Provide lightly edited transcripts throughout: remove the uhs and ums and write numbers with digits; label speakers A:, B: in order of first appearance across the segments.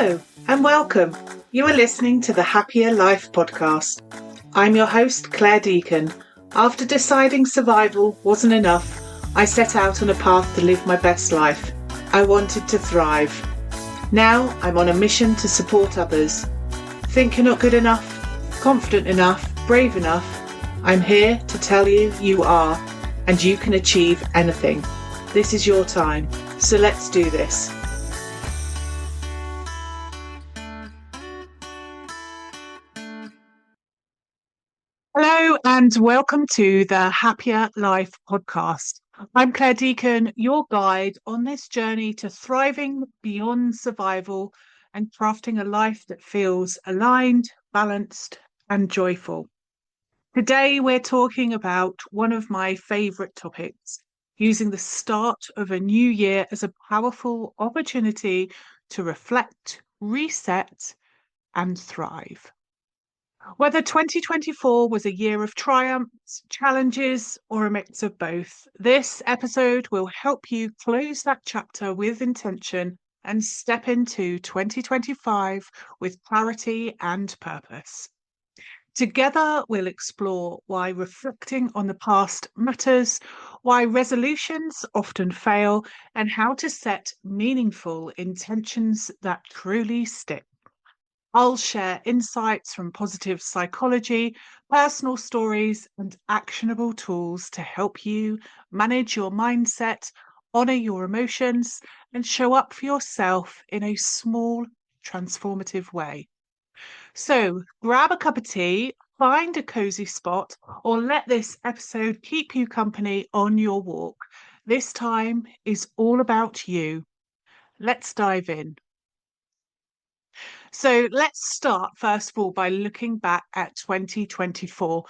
A: Hello and welcome. You are listening to the Happier Life podcast. I'm your host, Claire Deacon. After deciding survival wasn't enough, I set out on a path to live my best life. I wanted to thrive. Now I'm on a mission to support others. Think you're not good enough, confident enough, brave enough? I'm here to tell you you are, and you can achieve anything. This is your time, so let's do this. Hello and welcome to the Happier Life podcast. I'm Claire Deacon, your guide on this journey to thriving beyond survival and crafting a life that feels aligned, balanced, and joyful. Today, we're talking about one of my favourite topics, using the start of a new year as a powerful opportunity to reflect, reset, and thrive. Whether 2024 was a year of triumphs, challenges, or a mix of both, this episode will help you close that chapter with intention and step into 2025 with clarity and purpose. Together, we'll explore why reflecting on the past matters, why resolutions often fail, and how to set meaningful intentions that truly stick. I'll share insights from positive psychology, personal stories, and actionable tools to help you manage your mindset, honor your emotions, and show up for yourself in a small, transformative way. So grab a cup of tea, find a cozy spot, or let this episode keep you company on your walk. This time is all about you. Let's dive in. So let's start, first of all, by looking back at 2024,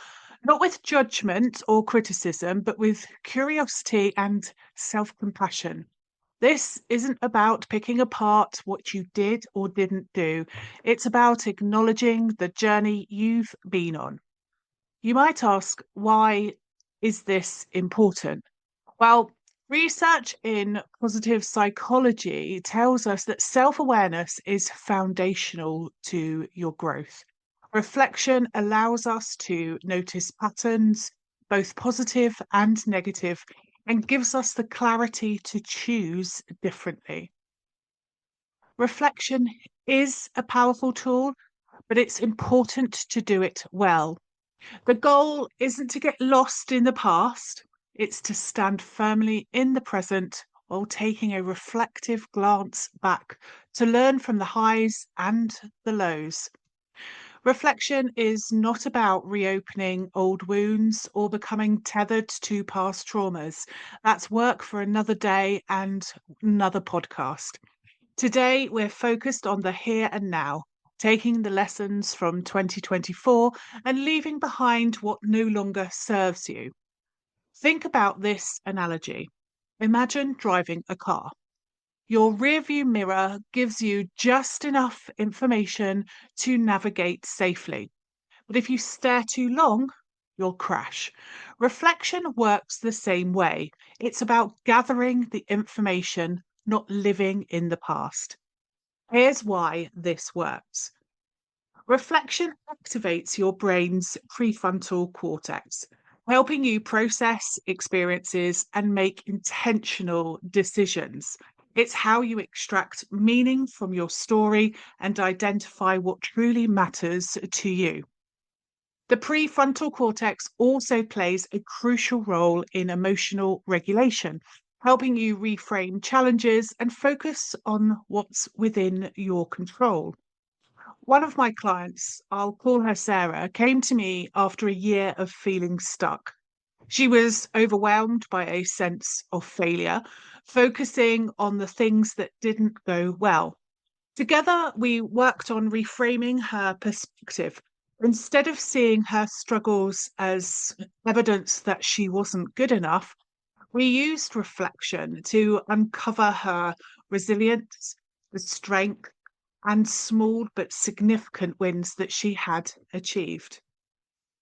A: not with judgment or criticism, but with curiosity and self-compassion. This isn't about picking apart what you did or didn't do. It's about acknowledging the journey you've been on. You might ask, why is this important? Well, research in positive psychology tells us that self-awareness is foundational to your growth. Reflection allows us to notice patterns, both positive and negative, and gives us the clarity to choose differently. Reflection is a powerful tool, but it's important to do it well. The goal isn't to get lost in the past, it's to stand firmly in the present while taking a reflective glance back to learn from the highs and the lows. Reflection is not about reopening old wounds or becoming tethered to past traumas. That's work for another day and another podcast. Today, we're focused on the here and now, taking the lessons from 2024 and leaving behind what no longer serves you. Think about this analogy. Imagine driving a car. Your rearview mirror gives you just enough information to navigate safely. But if you stare too long, you'll crash. Reflection works the same way. It's about gathering the information, not living in the past. Here's why this works. Reflection activates your brain's prefrontal cortex, helping you process experiences and make intentional decisions. It's how you extract meaning from your story and identify what truly matters to you. The prefrontal cortex also plays a crucial role in emotional regulation, helping you reframe challenges and focus on what's within your control. One of my clients, I'll call her Sarah, came to me after a year of feeling stuck. She was overwhelmed by a sense of failure, focusing on the things that didn't go well. Together, we worked on reframing her perspective. Instead of seeing her struggles as evidence that she wasn't good enough, we used reflection to uncover her resilience, the strength, and small but significant wins that she had achieved.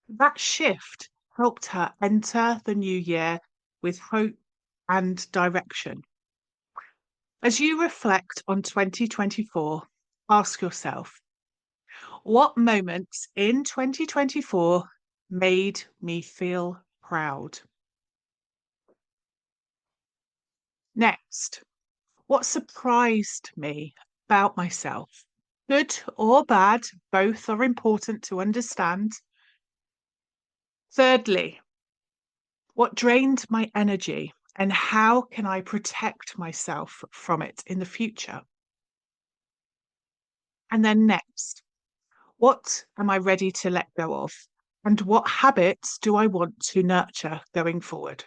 A: That shift helped her enter the new year with hope and direction. As you reflect on 2024, ask yourself, what moments in 2024 made me feel proud? Next, what surprised me about myself? Good or bad, both are important to understand. Thirdly, what drained my energy and how can I protect myself from it in the future? And then next, what am I ready to let go of? And what habits do I want to nurture going forward?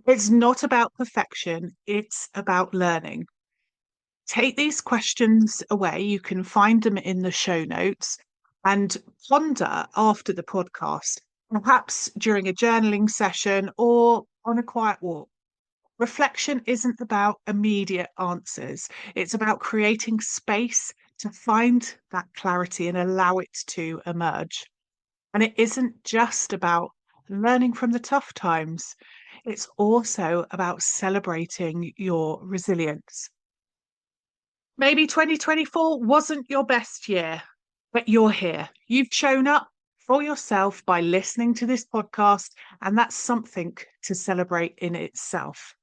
A: It's not about perfection, it's about learning. Take these questions away. You can find them in the show notes and ponder after the podcast, perhaps during a journaling session or on a quiet walk. Reflection isn't about immediate answers, it's about creating space to find that clarity and allow it to emerge. And it isn't just about learning from the tough times, it's also about celebrating your resilience. Maybe 2024 wasn't your best year, but you're here. You've shown up for yourself by listening to this podcast, and that's something to celebrate in itself.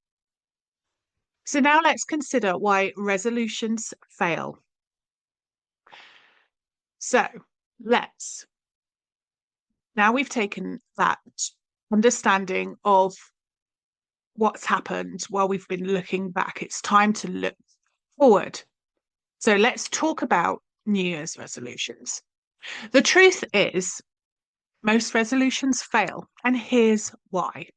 A: So now let's consider why resolutions fail. So let's, now we've taken that understanding of what's happened while we've been looking back, it's time to look forward. So let's talk about New Year's resolutions. The truth is, most resolutions fail, and here's why.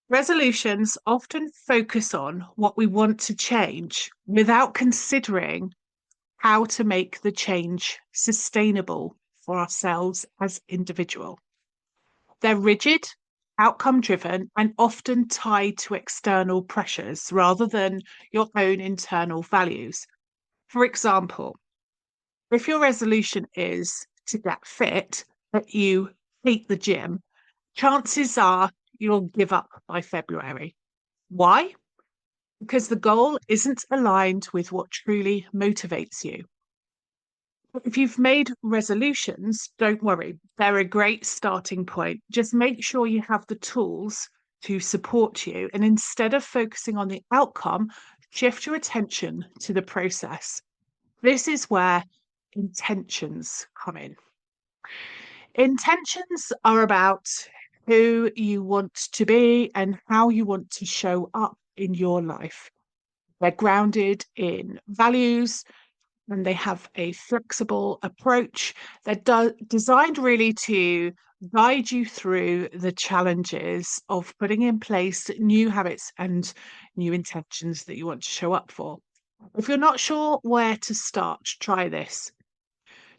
A: Resolutions often focus on what we want to change without considering how to make the change sustainable for ourselves as individuals. They're rigid, outcome driven, and often tied to external pressures rather than your own internal values. For example, if your resolution is to get fit, but you hate the gym, chances are you'll give up by February. Why? Because the goal isn't aligned with what truly motivates you. If you've made resolutions, don't worry, they're a great starting point. Just make sure you have the tools to support you. And instead of focusing on the outcome, shift your attention to the process. This is where intentions come in. Intentions are about who you want to be and how you want to show up in your life. They're grounded in values and they have a flexible approach. They're designed really to guide you through the challenges of putting in place new habits and new intentions that you want to show up for. If you're not sure where to start, try this.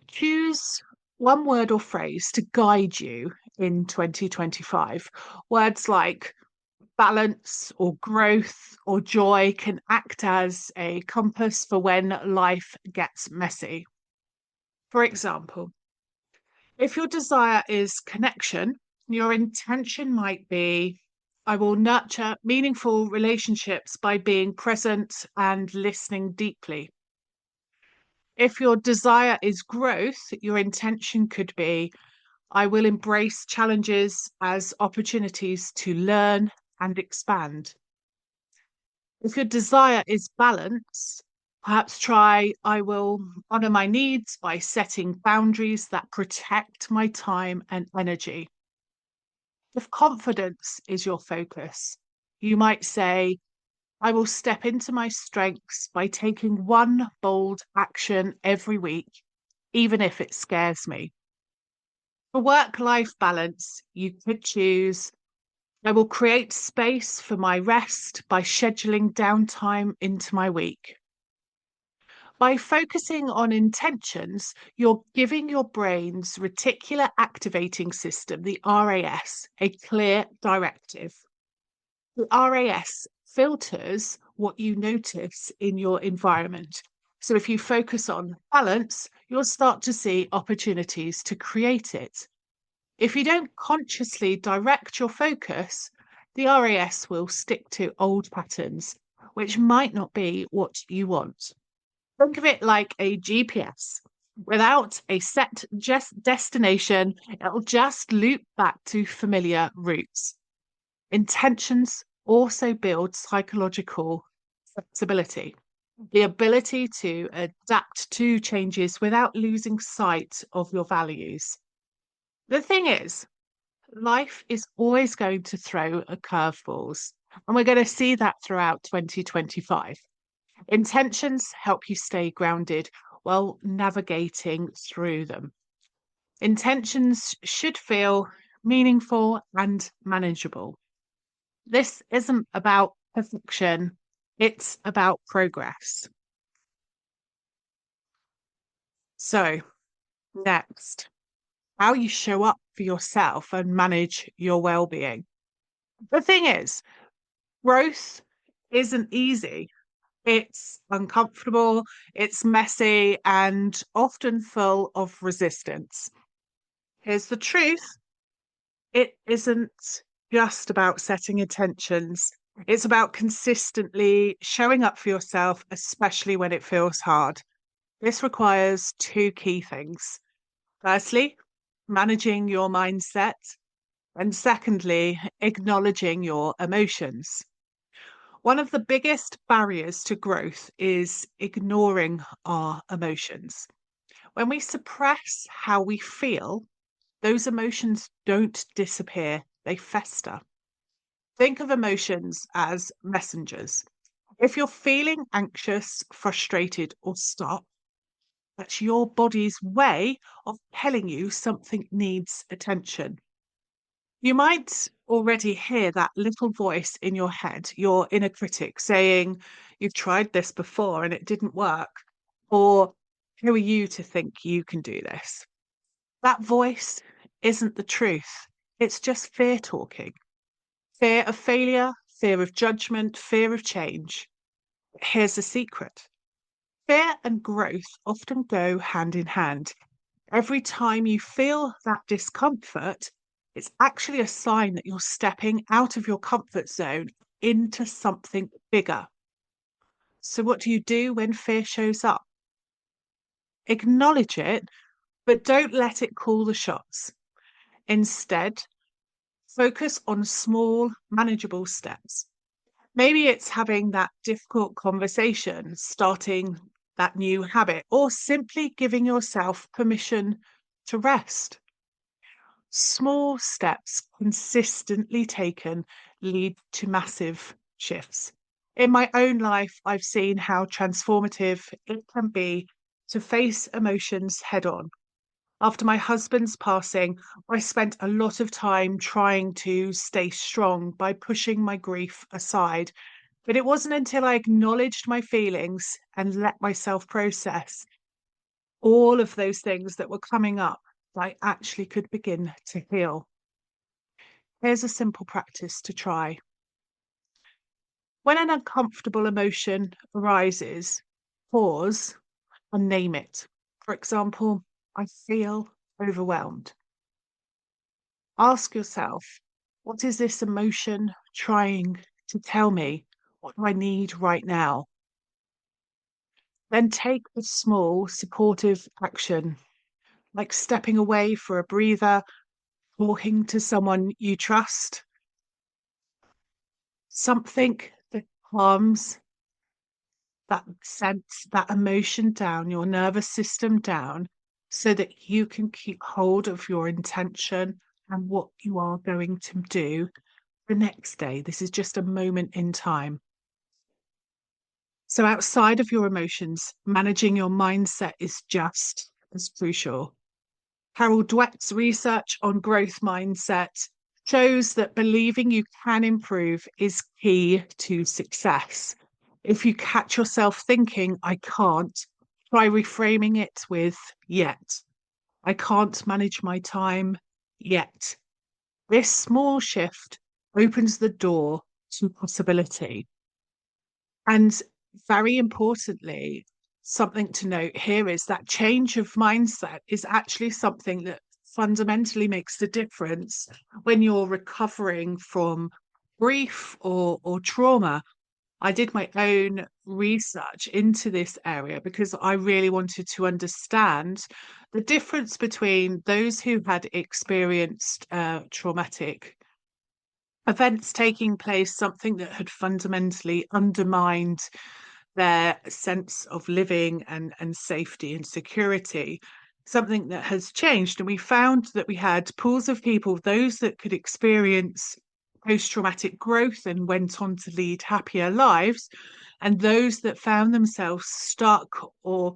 A: Choose one word or phrase to guide you in 2025. Words like balance or growth or joy can act as a compass for when life gets messy. For example, if your desire is connection, your intention might be I will nurture meaningful relationships by being present and listening deeply. If your desire is growth, your intention could be I will embrace challenges as opportunities to learn and expand. If your desire is balance, perhaps try I will honor my needs by setting boundaries that protect my time and energy. If confidence is your focus, you might say, I will step into my strengths by taking one bold action every week, even if it scares me. For work-life balance, you could choose I will create space for my rest by scheduling downtime into my week. By focusing on intentions, you're giving your brain's reticular activating system, the RAS, a clear directive. The RAS filters what you notice in your environment. So if you focus on balance, you'll start to see opportunities to create it. If you don't consciously direct your focus, the RAS will stick to old patterns, which might not be what you want. Think of it like a GPS. Without a set just destination, it'll just loop back to familiar routes. Intentions also build psychological flexibility, the ability to adapt to changes without losing sight of your values. The thing is, life is always going to throw a curveballs, and we're going to see that throughout 2025. Intentions help you stay grounded while navigating through them. Intentions should feel meaningful and manageable. This isn't about perfection, it's about progress. So, next, how you show up for yourself and manage your well-being. The thing is, growth isn't easy. It's uncomfortable, it's messy, and often full of resistance. Here's the truth: it isn't just about setting intentions, it's about consistently showing up for yourself, especially when it feels hard. This requires two key things. Firstly, managing your mindset, and secondly, acknowledging your emotions. One of the biggest barriers to growth is ignoring our emotions. When we suppress how we feel, those emotions don't disappear, they fester. Think of emotions as messengers. If you're feeling anxious, frustrated, or stuck, that's your body's way of telling you something needs attention. You might already hear that little voice in your head, your inner critic, saying, "You've tried this before and it didn't work." Or, "Who are you to think you can do this?" That voice isn't the truth. It's just fear talking. Fear of failure, fear of judgment, fear of change. Here's the secret: fear and growth often go hand in hand. Every time you feel that discomfort, it's actually a sign that you're stepping out of your comfort zone into something bigger. So, what do you do when fear shows up? Acknowledge it, but don't let it call the shots. Instead, focus on small, manageable steps. Maybe it's having that difficult conversation, starting that new habit, or simply giving yourself permission to rest. Small steps consistently taken lead to massive shifts. In my own life, I've seen how transformative it can be to face emotions head on. After my husband's passing, I spent a lot of time trying to stay strong by pushing my grief aside. But it wasn't until I acknowledged my feelings and let myself process all of those things that were coming up that I actually could begin to heal. Here's a simple practice to try. When an uncomfortable emotion arises, pause and name it. For example, "I feel overwhelmed." Ask yourself, what is this emotion trying to tell me? What do I need right now? Then take a small supportive action, like stepping away for a breather, talking to someone you trust, something that calms that sense, that emotion down, your nervous system down, so that you can keep hold of your intention and what you are going to do the next day. This is just a moment in time. So, outside of your emotions, managing your mindset is just as crucial. Carol Dweck's research on growth mindset shows that believing you can improve is key to success. If you catch yourself thinking, "I can't," try reframing it with "yet." "I can't manage my time yet." This small shift opens the door to possibility. And very importantly, something to note here is that change of mindset is actually something that fundamentally makes the difference when you're recovering from grief or trauma. I did my own research into this area because I really wanted to understand the difference between those who had experienced traumatic events taking place, something that had fundamentally undermined their sense of living and safety and security, something that has changed. And we found that we had pools of people, those that could experience post-traumatic growth and went on to lead happier lives, and those that found themselves stuck or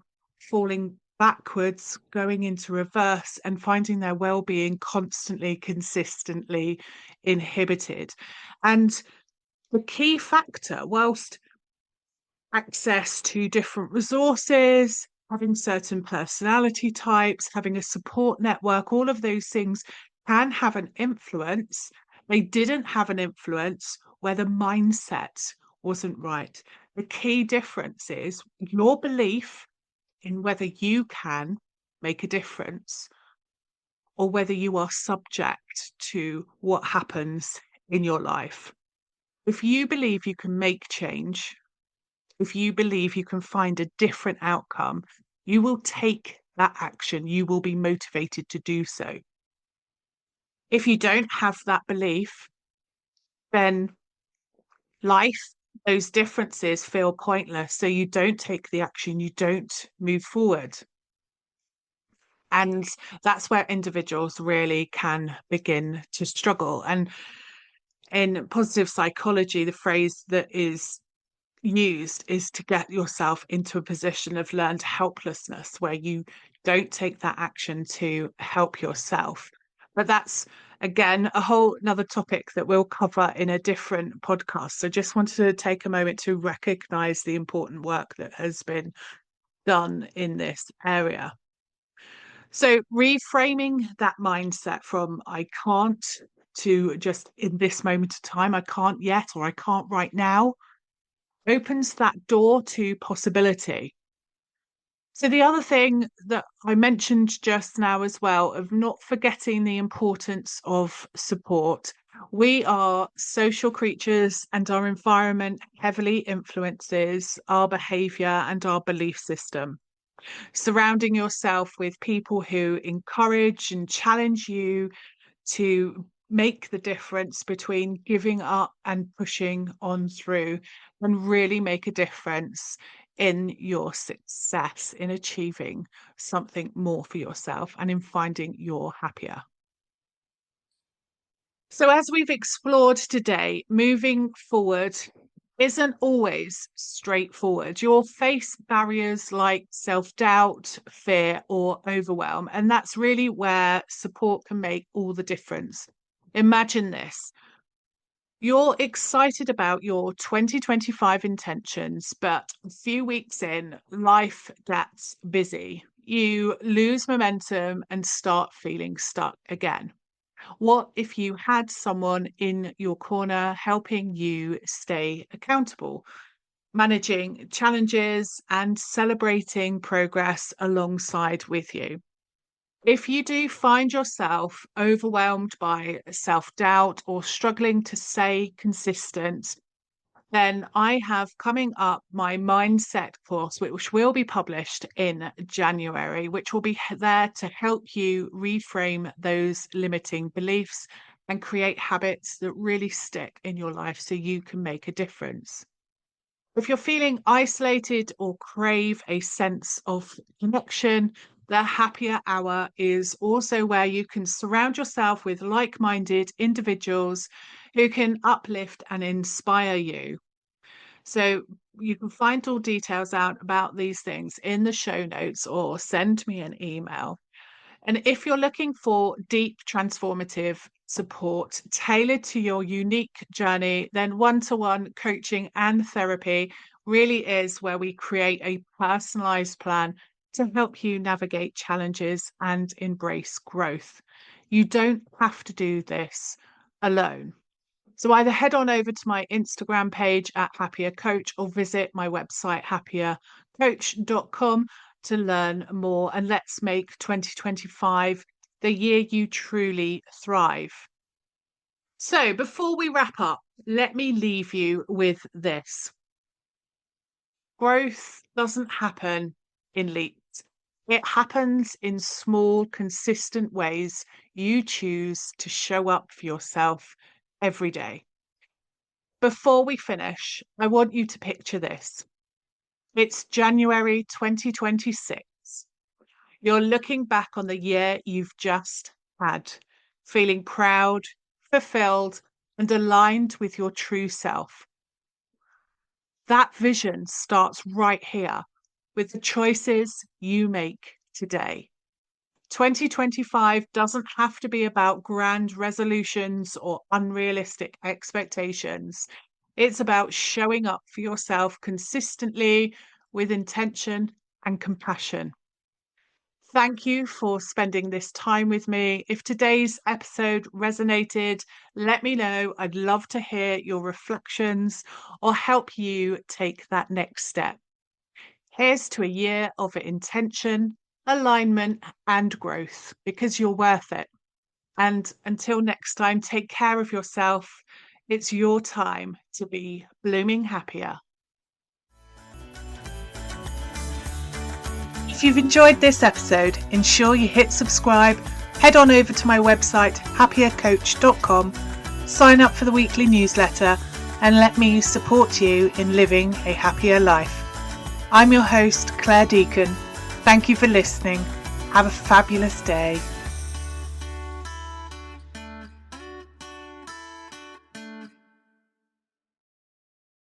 A: falling backwards, going into reverse and finding their well-being constantly, consistently inhibited. And the key factor, whilst access to different resources, having certain personality types, having a support network, all of those things can have an influence. They didn't have an influence where the mindset wasn't right. The key difference is your belief in whether you can make a difference or whether you are subject to what happens in your life. If you believe you can make change, if you believe you can find a different outcome, you will take that action. You will be motivated to do so. If you don't have that belief, then life, those differences feel pointless. So you don't take the action, you don't move forward. And that's where individuals really can begin to struggle. And in positive psychology, the phrase that is used is to get yourself into a position of learned helplessness where you don't take that action to help yourself. But that's again a whole another topic that we'll cover in a different podcast. So just wanted to take a moment to recognize the important work that has been done in this area. So reframing that mindset from I can't to just in this moment of time, I can't yet or I can't right now opens that door to possibility. So the other thing that I mentioned just now as well, of not forgetting the importance of support. We are social creatures and our environment heavily influences our behavior and our belief system. Surrounding yourself with people who encourage and challenge you to make the difference between giving up and pushing on through and really make a difference in your success, in achieving something more for yourself and in finding you're happier. So, as we've explored today, moving forward isn't always straightforward. You'll face barriers like self doubt, fear, or overwhelm. And that's really where support can make all the difference. Imagine this. You're excited about your 2025 intentions, but a few weeks in, life gets busy. You lose momentum and start feeling stuck again. What if you had someone in your corner helping you stay accountable, managing challenges and celebrating progress alongside with you? If you do find yourself overwhelmed by self-doubt or struggling to stay consistent, then I have coming up my mindset course, which will be published in January, which will be there to help you reframe those limiting beliefs and create habits that really stick in your life so you can make a difference. If you're feeling isolated or crave a sense of connection, the Happier Hour is also where you can surround yourself with like-minded individuals who can uplift and inspire you. So you can find all details out about these things in the show notes or send me an email. And if you're looking for deep transformative support tailored to your unique journey, then one-to-one coaching and therapy really is where we create a personalized plan to help you navigate challenges and embrace growth. You don't have to do this alone. So either head on over to my Instagram page at Happier Coach or visit my website happiercoach.com to learn more, and let's make 2025 the year you truly thrive. So before we wrap up, let me leave you with this. Growth doesn't happen in leaps. It happens in small, consistent ways you choose to show up for yourself every day. Before we finish, I want you to picture this. It's January 2026. You're looking back on the year you've just had, feeling proud, fulfilled, and aligned with your true self. That vision starts right here with the choices you make today. 2025 doesn't have to be about grand resolutions or unrealistic expectations. It's about showing up for yourself consistently with intention and compassion. Thank you for spending this time with me. If today's episode resonated, let me know. I'd love to hear your reflections or help you take that next step. Here's to a year of intention, alignment, and growth because you're worth it. And until next time, take care of yourself. It's your time to be blooming happier. If you've enjoyed this episode, ensure you hit subscribe, head on over to my website, happiercoach.com, sign up for the weekly newsletter, and let me support you in living a happier life. I'm your host, Claire Deacon. Thank you for listening. Have a fabulous day.